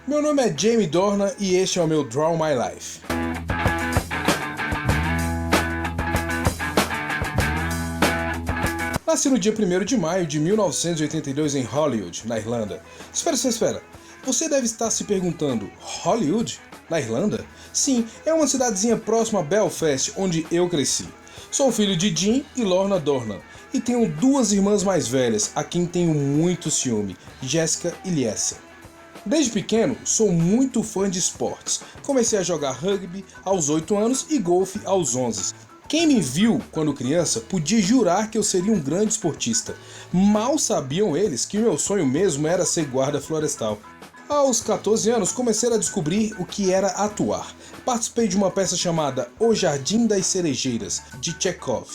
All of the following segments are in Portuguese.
Meu nome é Jamie Dornan e este é o meu Draw My Life. Nasci no dia 1º de maio de 1982 em Holywood, na Irlanda. Espera. Você deve estar se perguntando, Holywood? Na Irlanda? Sim, é uma cidadezinha próxima a Belfast, onde eu cresci. Sou filho de Jim e Lorna Dornan, e tenho duas irmãs mais velhas, a quem tenho muito ciúme, Jessica e Liessa. Desde pequeno, sou muito fã de esportes. Comecei a jogar rugby aos 8 anos e golfe aos 11. Quem me viu quando criança podia jurar que eu seria um grande esportista. Mal sabiam eles que meu sonho mesmo era ser guarda florestal. Aos 14 anos comecei a descobrir o que era atuar. Participei de uma peça chamada O Jardim das Cerejeiras, de Chekhov.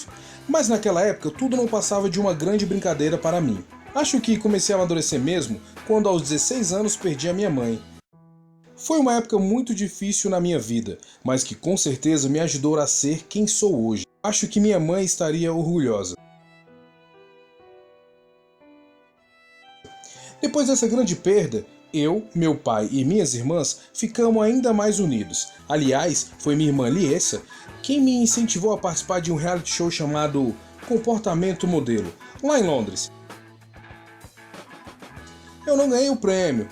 Mas naquela época tudo não passava de uma grande brincadeira para mim. Acho que comecei a amadurecer mesmo quando aos 16 anos perdi a minha mãe. Foi uma época muito difícil na minha vida, mas que com certeza me ajudou a ser quem sou hoje. Acho que minha mãe estaria orgulhosa. Depois dessa grande perda, eu, meu pai e minhas irmãs ficamos ainda mais unidos. Aliás, foi minha irmã Liessa quem me incentivou a participar de um reality show chamado Comportamento Modelo, lá em Londres. Eu não ganhei o prêmio,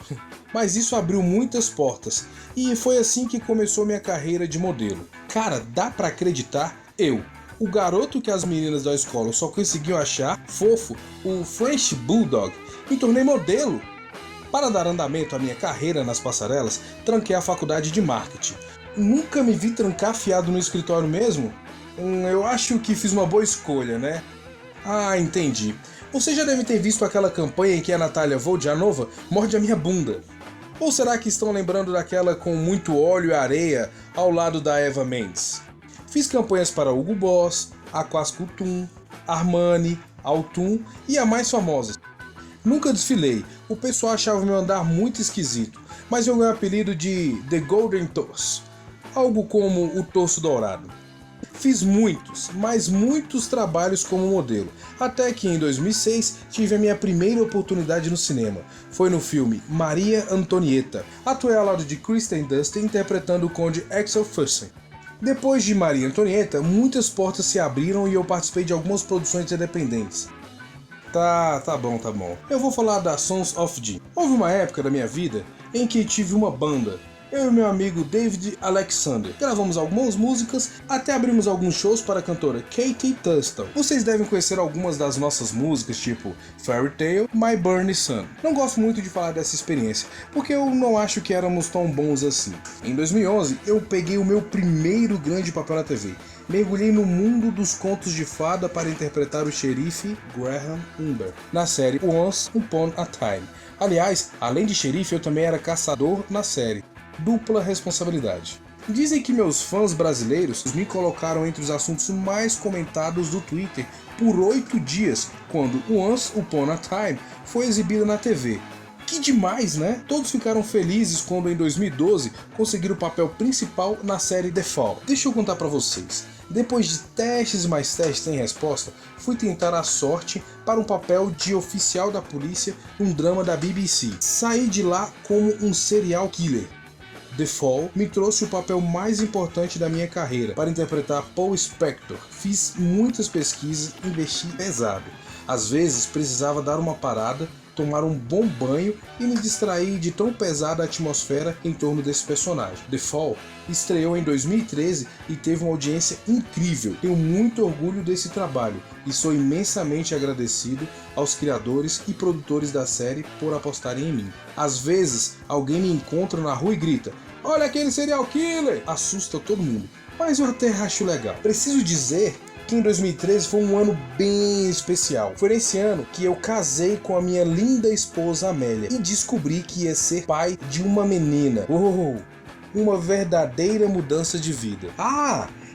mas isso abriu muitas portas, e foi assim que começou minha carreira de modelo. Cara, dá pra acreditar? Eu, o garoto que as meninas da escola só conseguiam achar fofo, o French Bulldog, me tornei modelo. Para dar andamento à minha carreira nas passarelas, tranquei a faculdade de marketing. Nunca me vi trancafiado no escritório mesmo? Eu acho que fiz uma boa escolha, né? Ah, entendi. Você já deve ter visto aquela campanha em que a Natália Vodianova morde a minha bunda. Ou será que estão lembrando daquela com muito óleo e areia ao lado da Eva Mendes? Fiz campanhas para Hugo Boss, Aquascultum, Armani, Altum e a mais famosa. Nunca desfilei, o pessoal achava meu andar muito esquisito, mas eu ganhei o apelido de The Golden Torso, algo como o torso dourado. Fiz muitos, mas muitos trabalhos como modelo, até que em 2006 tive a minha primeira oportunidade no cinema. Foi no filme Maria Antonieta. Atuei ao lado de Kristen Dunst interpretando o conde Axel Fussen. Depois de Maria Antonieta, muitas portas se abriram e eu participei de algumas produções independentes. Tá bom. Eu vou falar da Sons of Jim. Houve uma época da minha vida em que tive uma banda. Eu e meu amigo David Alexander gravamos algumas músicas, até abrimos alguns shows para a cantora Katie Tuston. Vocês devem conhecer algumas das nossas músicas, tipo Fairy Tale, My Burning Sun. Não gosto muito de falar dessa experiência, porque eu não acho que éramos tão bons assim. Em 2011, eu peguei o meu primeiro grande papel na TV. Mergulhei no mundo dos contos de fada para interpretar o xerife Graham Umber na série Once Upon a Time. Aliás, além de xerife, eu também era caçador na série. Dupla responsabilidade. Dizem que meus fãs brasileiros me colocaram entre os assuntos mais comentados do Twitter por 8 dias, quando Once Upon a Time foi exibida na TV. Que demais, né? Todos ficaram felizes quando em 2012 conseguiram o papel principal na série The Fall. Deixa eu contar pra vocês. Depois de testes e mais testes sem resposta, fui tentar a sorte para um papel de oficial da polícia em um drama da BBC. Saí de lá como um serial killer. The Fall me trouxe o papel mais importante da minha carreira, para interpretar Paul Spector. Fiz muitas pesquisas, investi pesado. Às vezes precisava dar uma parada, tomar um bom banho e me distrair de tão pesada a atmosfera em torno desse personagem. The Fall estreou em 2013 e teve uma audiência incrível. Tenho muito orgulho desse trabalho e sou imensamente agradecido aos criadores e produtores da série por apostarem em mim. Às vezes, alguém me encontra na rua e grita: "Olha aquele serial killer!" Assusta todo mundo, mas eu até acho legal. Preciso dizer que em 2013 foi um ano bem especial. Foi nesse ano que eu casei com a minha linda esposa Amélia e descobri que ia ser pai de uma menina. Uma verdadeira mudança de vida.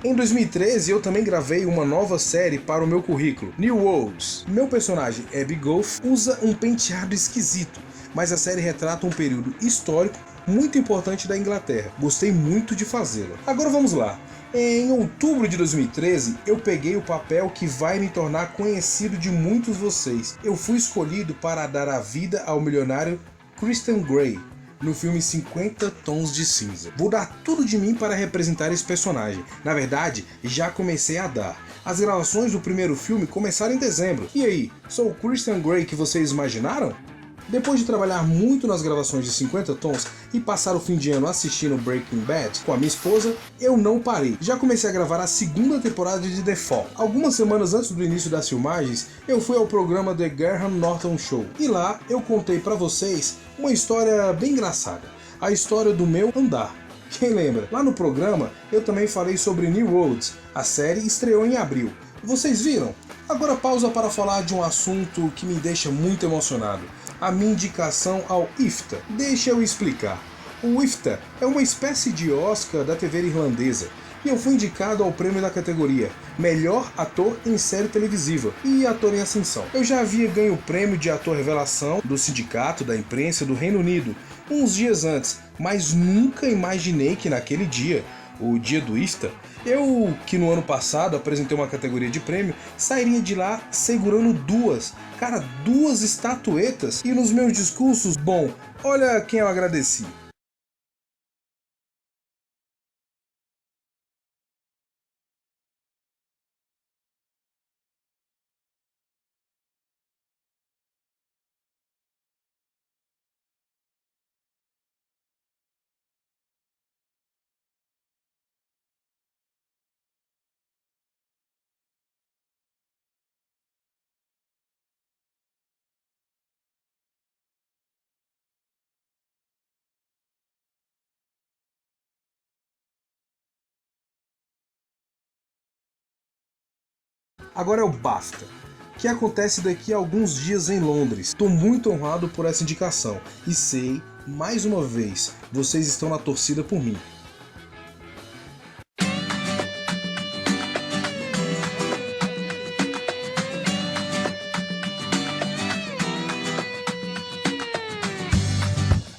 Em 2013 eu também gravei uma nova série para o meu currículo, New Worlds. Meu personagem, Abby Golf, usa um penteado esquisito, mas a série retrata um período histórico muito importante da Inglaterra. Gostei muito de fazê-la. Agora vamos lá. Em outubro de 2013, eu peguei o papel que vai me tornar conhecido de muitos vocês. Eu fui escolhido para dar a vida ao milionário Christian Grey, no filme 50 Tons de Cinza. Vou dar tudo de mim para representar esse personagem. Na verdade, já comecei a dar. As gravações do primeiro filme começaram em dezembro. E aí, sou o Christian Grey que vocês imaginaram? Depois de trabalhar muito nas gravações de 50 Tons e passar o fim de ano assistindo Breaking Bad com a minha esposa, eu não parei. Já comecei a gravar a segunda temporada de The Fall. Algumas semanas antes do início das filmagens, eu fui ao programa The Graham Norton Show. E lá eu contei pra vocês uma história bem engraçada. A história do meu andar. Quem lembra? Lá no programa eu também falei sobre New Roads. A série estreou em abril. Vocês viram? Agora pausa para falar de um assunto que me deixa muito emocionado. A minha indicação ao IFTA. Deixa eu explicar. O IFTA é uma espécie de Oscar da TV irlandesa e eu fui indicado ao prêmio da categoria Melhor Ator em Série Televisiva e Ator em Ascensão. Eu já havia ganho o prêmio de Ator Revelação do Sindicato da Imprensa do Reino Unido uns dias antes, mas nunca imaginei que naquele dia, o dia do IFTA, eu, que no ano passado apresentei uma categoria de prêmio, sairia de lá segurando duas estatuetas. E nos meus discursos, bom, olha quem eu agradeci. Agora é o BAFTA, que acontece daqui a alguns dias em Londres. Estou muito honrado por essa indicação e sei, mais uma vez, vocês estão na torcida por mim.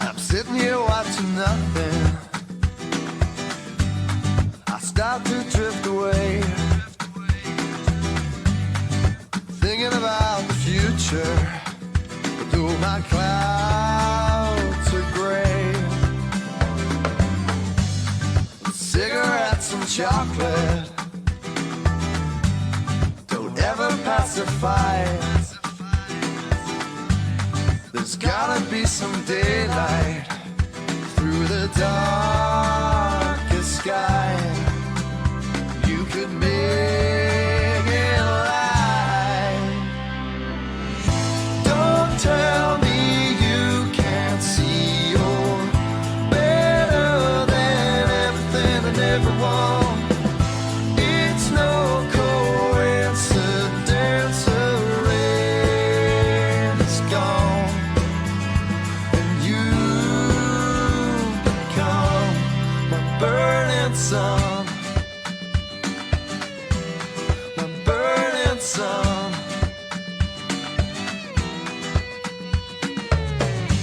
I'm sitting here watching nothing. I start to drift away, thinking about the future, but though my clouds are gray, cigarettes and chocolate don't ever pacify. There's gotta be some daylight through the darkest sky. You could make it light. Don't tell me you can't see you're better than everything and everyone. It's no coincidence the rain is gone and you become my burning sun. My burning sun.